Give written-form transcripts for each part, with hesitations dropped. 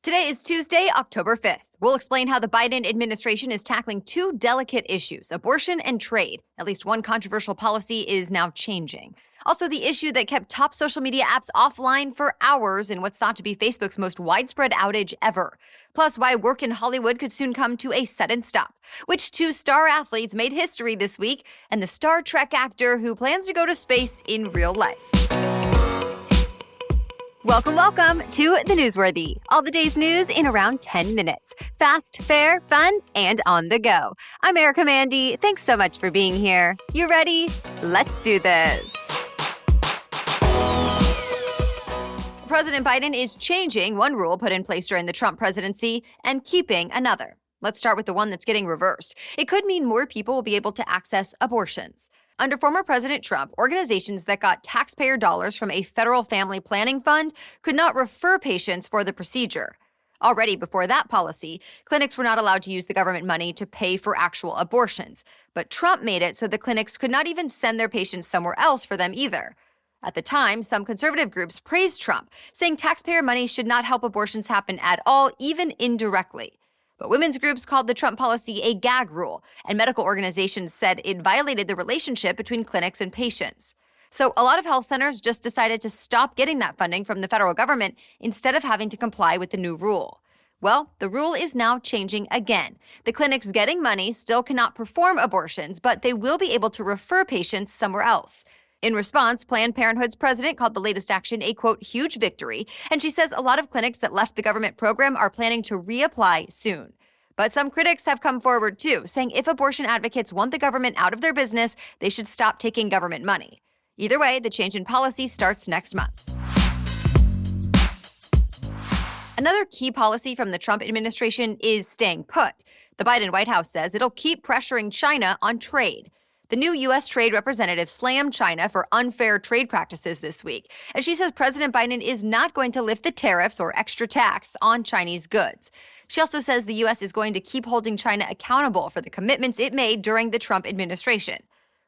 Today is Tuesday, October 5th. We'll explain how the Biden administration is tackling two delicate issues, abortion and trade. At least one controversial policy is now changing. Also, the issue that kept top social media apps offline for hours in what's thought to be Facebook's most widespread outage ever. Plus, why work in Hollywood could soon come to a sudden stop. Which two star athletes made history this week, and the Star Trek actor who plans to go to space in real life. Welcome to The Newsworthy. All the day's news in around 10 minutes. Fast, fair, fun, and on the go. I'm Erica Mandy. Thanks so much for being here. You ready? Let's do this. President Biden is changing one rule put in place during the Trump presidency and keeping another. Let's start with the one that's getting reversed. It could mean more people will be able to access abortions. Under former President Trump, organizations that got taxpayer dollars from a federal family planning fund could not refer patients for the procedure. Already before that policy, clinics were not allowed to use the government money to pay for actual abortions. But Trump made it so the clinics could not even send their patients somewhere else for them either. At the time, some conservative groups praised Trump, saying taxpayer money should not help abortions happen at all, even indirectly. But women's groups called the Trump policy a gag rule, and medical organizations said it violated the relationship between clinics and patients. So a lot of health centers just decided to stop getting that funding from the federal government instead of having to comply with the new rule. Well, the rule is now changing again. The clinics getting money still cannot perform abortions, but they will be able to refer patients somewhere else. In response, Planned Parenthood's president called the latest action a, quote, huge victory, and she says a lot of clinics that left the government program are planning to reapply soon. But some critics have come forward, too, saying if abortion advocates want the government out of their business, they should stop taking government money. Either way, the change in policy starts next month. Another key policy from the Trump administration is staying put. The Biden White House says it'll keep pressuring China on trade. The new U.S. trade representative slammed China for unfair trade practices this week, and she says President Biden is not going to lift the tariffs or extra tax on Chinese goods. She also says the U.S. is going to keep holding China accountable for the commitments it made during the Trump administration.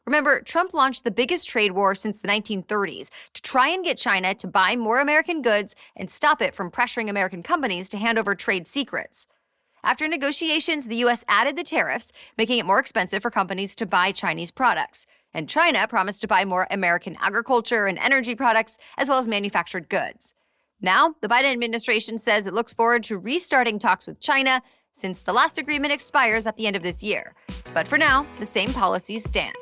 Remember, Trump launched the biggest trade war since the 1930s to try and get China to buy more American goods and stop it from pressuring American companies to hand over trade secrets. After negotiations, the U.S. added the tariffs, making it more expensive for companies to buy Chinese products. And China promised to buy more American agriculture and energy products, as well as manufactured goods. Now, the Biden administration says it looks forward to restarting talks with China since the last agreement expires at the end of this year. But for now, the same policies stand.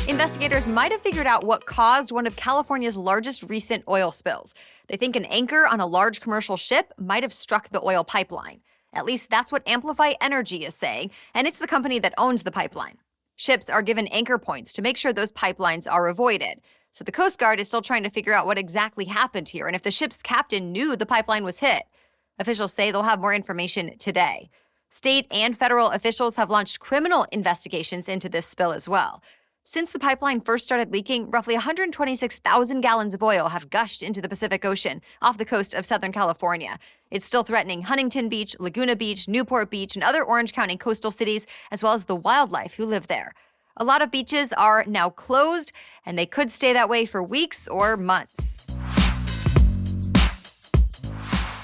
Investigators might have figured out what caused one of California's largest recent oil spills. They think an anchor on a large commercial ship might have struck the oil pipeline. At least that's what Amplify Energy is saying, and it's the company that owns the pipeline. Ships are given anchor points to make sure those pipelines are avoided. So the Coast Guard is still trying to figure out what exactly happened here and if the ship's captain knew the pipeline was hit. Officials say they'll have more information today. State and federal officials have launched criminal investigations into this spill as well. Since the pipeline first started leaking, roughly 126,000 gallons of oil have gushed into the Pacific Ocean off the coast of Southern California. It's still threatening Huntington Beach, Laguna Beach, Newport Beach, and other Orange County coastal cities, as well as the wildlife who live there. A lot of beaches are now closed, and they could stay that way for weeks or months.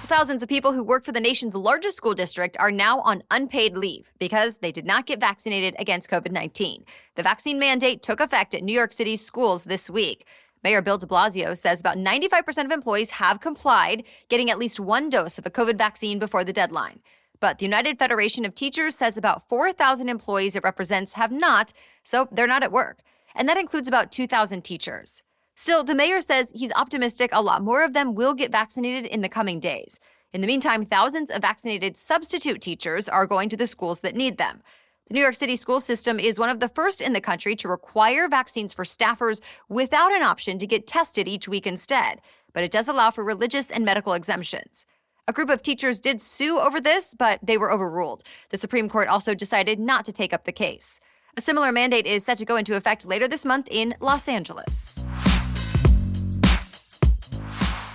Thousands of people who work for the nation's largest school district are now on unpaid leave because they did not get vaccinated against COVID-19. The vaccine mandate took effect at New York City's schools this week. Mayor Bill de Blasio says about 95% of employees have complied, getting at least one dose of a COVID vaccine before the deadline. But the United Federation of Teachers says about 4,000 employees it represents have not, so they're not at work. And that includes about 2,000 teachers. Still, the mayor says he's optimistic a lot more of them will get vaccinated in the coming days. In the meantime, thousands of vaccinated substitute teachers are going to the schools that need them. The New York City school system is one of the first in the country to require vaccines for staffers without an option to get tested each week instead, but it does allow for religious and medical exemptions. A group of teachers did sue over this, but they were overruled. The Supreme Court also decided not to take up the case. A similar mandate is set to go into effect later this month in Los Angeles.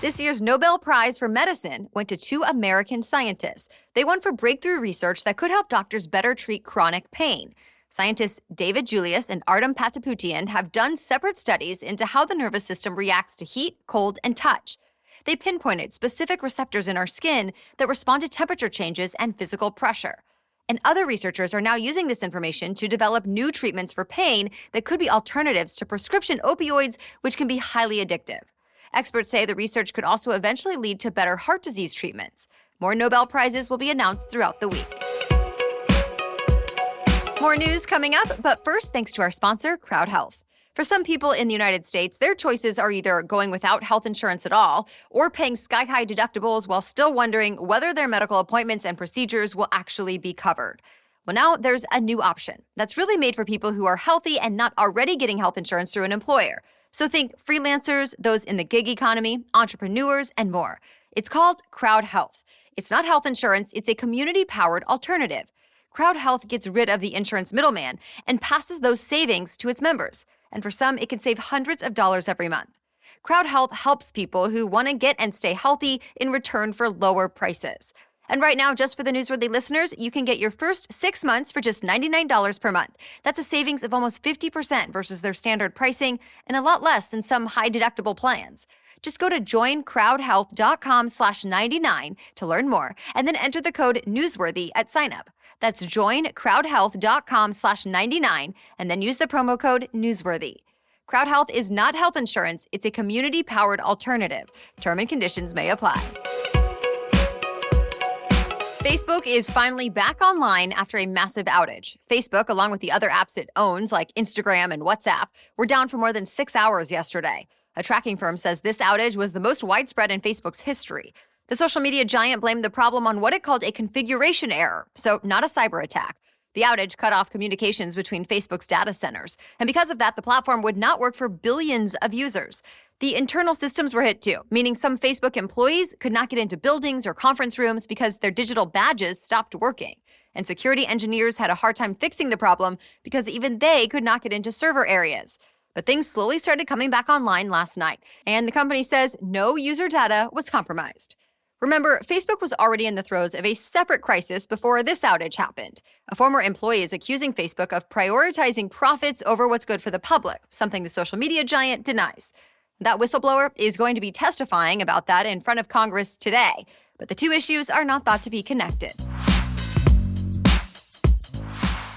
This year's Nobel Prize for Medicine went to two American scientists. They won for breakthrough research that could help doctors better treat chronic pain. Scientists David Julius and Artem Pataputian have done separate studies into how the nervous system reacts to heat, cold, and touch. They pinpointed specific receptors in our skin that respond to temperature changes and physical pressure. And other researchers are now using this information to develop new treatments for pain that could be alternatives to prescription opioids, which can be highly addictive. Experts say the research could also eventually lead to better heart disease treatments. More Nobel Prizes will be announced throughout the week. More news coming up, but first, thanks to our sponsor, Crowd Health. For some people in the United States, their choices are either going without health insurance at all or paying sky-high deductibles while still wondering whether their medical appointments and procedures will actually be covered. Well, now there's a new option that's really made for people who are healthy and not already getting health insurance through an employer. So think freelancers, those in the gig economy, entrepreneurs, and more. It's called Crowd Health. It's not health insurance, it's a community-powered alternative. Crowd Health gets rid of the insurance middleman and passes those savings to its members. And for some, it can save hundreds of dollars every month. Crowd Health helps people who want to get and stay healthy in return for lower prices. And right now, just for the Newsworthy listeners, you can get your first 6 months for just $99 per month. That's a savings of almost 50% versus their standard pricing and a lot less than some high-deductible plans. Just go to joincrowdhealth.com/99 to learn more and then enter the code Newsworthy at sign-up. That's joincrowdhealth.com/99 and then use the promo code Newsworthy. Crowd Health is not health insurance. It's a community-powered alternative. Term and conditions may apply. Facebook is finally back online after a massive outage. Facebook, along with the other apps it owns, like Instagram and WhatsApp, were down for more than 6 hours yesterday. A tracking firm says this outage was the most widespread in Facebook's history. The social media giant blamed the problem on what it called a configuration error, so not a cyber attack. The outage cut off communications between Facebook's data centers, and because of that, the platform would not work for billions of users. The internal systems were hit too, meaning some Facebook employees could not get into buildings or conference rooms because their digital badges stopped working. And security engineers had a hard time fixing the problem because even they could not get into server areas. But things slowly started coming back online last night, and the company says no user data was compromised. Remember, Facebook was already in the throes of a separate crisis before this outage happened. A former employee is accusing Facebook of prioritizing profits over what's good for the public, something the social media giant denies. That whistleblower is going to be testifying about that in front of Congress today, but the two issues are not thought to be connected.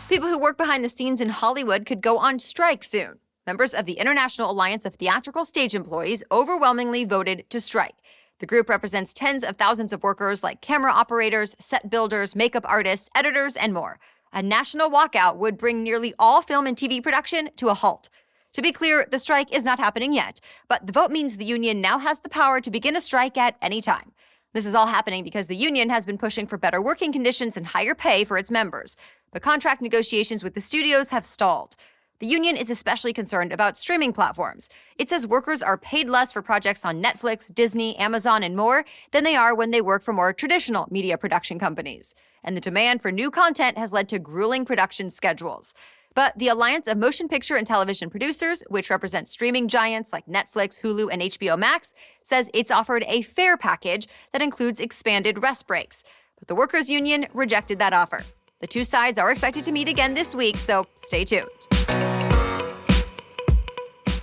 People who work behind the scenes in Hollywood could go on strike soon. Members of the International Alliance of Theatrical Stage Employees overwhelmingly voted to strike. The group represents tens of thousands of workers like camera operators, set builders, makeup artists, editors, and more. A national walkout would bring nearly all film and TV production to a halt. To be clear, the strike is not happening yet, but the vote means the union now has the power to begin a strike at any time. This is all happening because the union has been pushing for better working conditions and higher pay for its members. But contract negotiations with the studios have stalled. The union is especially concerned about streaming platforms. It says workers are paid less for projects on Netflix, Disney, Amazon, and more than they are when they work for more traditional media production companies. And the demand for new content has led to grueling production schedules. But the Alliance of Motion Picture and Television Producers, which represents streaming giants like Netflix, Hulu, and HBO Max, says it's offered a fair package that includes expanded rest breaks. But the workers' union rejected that offer. The two sides are expected to meet again this week, so stay tuned.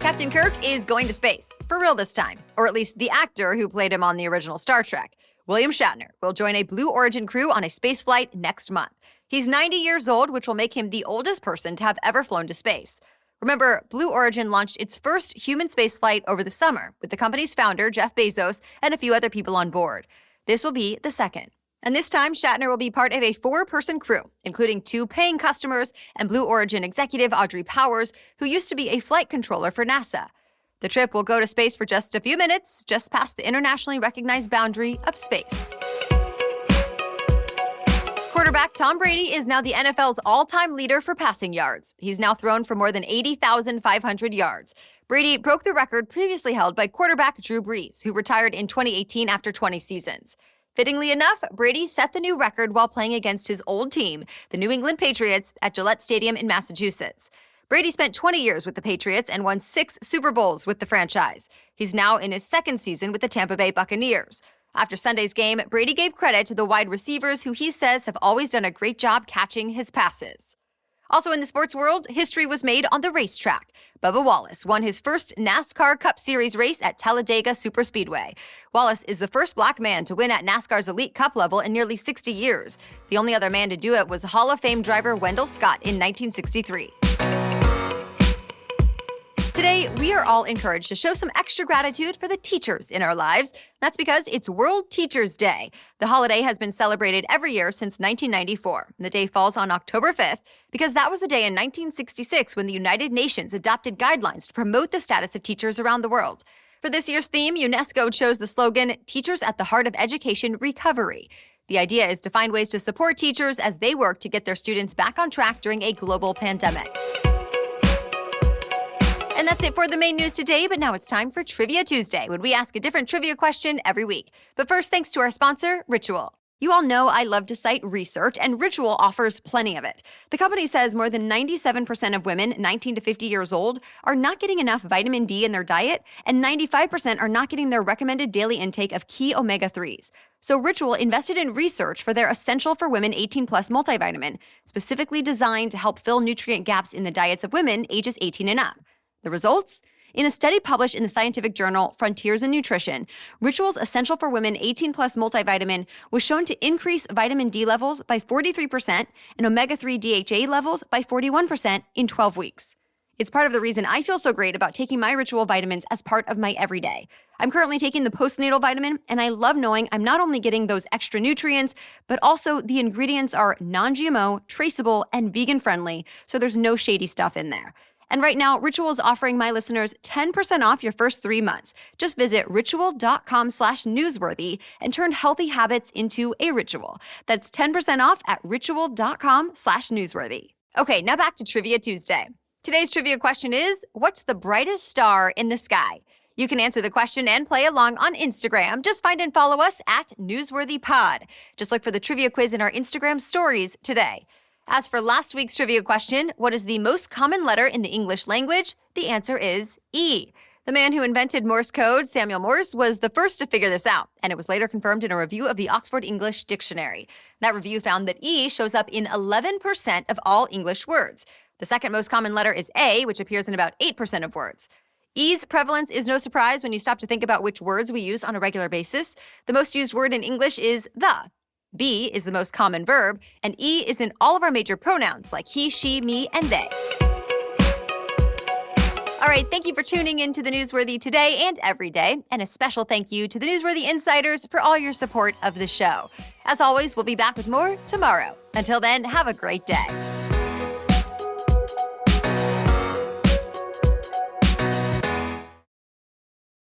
Captain Kirk is going to space, for real this time, or at least the actor who played him on the original Star Trek. William Shatner will join a Blue Origin crew on a spaceflight next month. He's 90 years old, which will make him the oldest person to have ever flown to space. Remember, Blue Origin launched its first human spaceflight over the summer, with the company's founder, Jeff Bezos, and a few other people on board. This will be the second. And this time, Shatner will be part of a 4-person crew, including 2 paying customers and Blue Origin executive Audrey Powers, who used to be a flight controller for NASA. The trip will go to space for just a few minutes, just past the internationally recognized boundary of space. Quarterback Tom Brady is now the NFL's all-time leader for passing yards. He's now thrown for more than 80,500 yards. Brady broke the record previously held by quarterback Drew Brees, who retired in 2018 after 20 seasons. Fittingly enough, Brady set the new record while playing against his old team, the New England Patriots, at Gillette Stadium in Massachusetts. Brady spent 20 years with the Patriots and won 6 Super Bowls with the franchise. He's now in his second season with the Tampa Bay Buccaneers. After Sunday's game, Brady gave credit to the wide receivers who he says have always done a great job catching his passes. Also in the sports world, history was made on the racetrack. Bubba Wallace won his first NASCAR Cup Series race at Talladega Superspeedway. Wallace is the first black man to win at NASCAR's Elite Cup level in nearly 60 years. The only other man to do it was Hall of Fame driver Wendell Scott in 1963. Today, we are all encouraged to show some extra gratitude for the teachers in our lives. That's because it's World Teachers' Day. The holiday has been celebrated every year since 1994. The day falls on October 5th because that was the day in 1966 when the United Nations adopted guidelines to promote the status of teachers around the world. For this year's theme, UNESCO chose the slogan, "Teachers at the Heart of Education Recovery." The idea is to find ways to support teachers as they work to get their students back on track during a global pandemic. And that's it for the main news today, but now it's time for Trivia Tuesday, when we ask a different trivia question every week. But first, thanks to our sponsor, Ritual. You all know I love to cite research, and Ritual offers plenty of it. The company says more than 97% of women 19 to 50 years old are not getting enough vitamin D in their diet, and 95% are not getting their recommended daily intake of key omega-3s. So Ritual invested in research for their Essential for Women 18 Plus multivitamin, specifically designed to help fill nutrient gaps in the diets of women ages 18 and up. The results? In a study published in the scientific journal Frontiers in Nutrition, Ritual's Essential for Women 18 Plus multivitamin was shown to increase vitamin D levels by 43% and omega-3 DHA levels by 41% in 12 weeks. It's part of the reason I feel so great about taking my Ritual vitamins as part of my everyday. I'm currently taking the postnatal vitamin, and I love knowing I'm not only getting those extra nutrients, but also the ingredients are non-GMO, traceable, and vegan-friendly, so there's no shady stuff in there. And right now, Ritual is offering my listeners 10% off your first 3 months. Just visit ritual.com/newsworthy and turn healthy habits into a ritual. That's 10% off at ritual.com/newsworthy. Okay, now back to Trivia Tuesday. Today's trivia question is, what's the brightest star in the sky? You can answer the question and play along on Instagram. Just find and follow us at NewsworthyPod. Just look for the trivia quiz in our Instagram stories today. As for last week's trivia question, what is the most common letter in the English language? The answer is E. The man who invented Morse code, Samuel Morse, was the first to figure this out, and it was later confirmed in a review of the Oxford English Dictionary. That review found that E shows up in 11% of all English words. The second most common letter is A, which appears in about 8% of words. E's prevalence is no surprise when you stop to think about which words we use on a regular basis. The most used word in English is the. B is the most common verb, and E is in all of our major pronouns like he, she, me, and they. All right, thank you for tuning in to The Newsworthy today and every day, and a special thank you to the Newsworthy Insiders for all your support of the show. As always, we'll be back with more tomorrow. Until then, have a great day.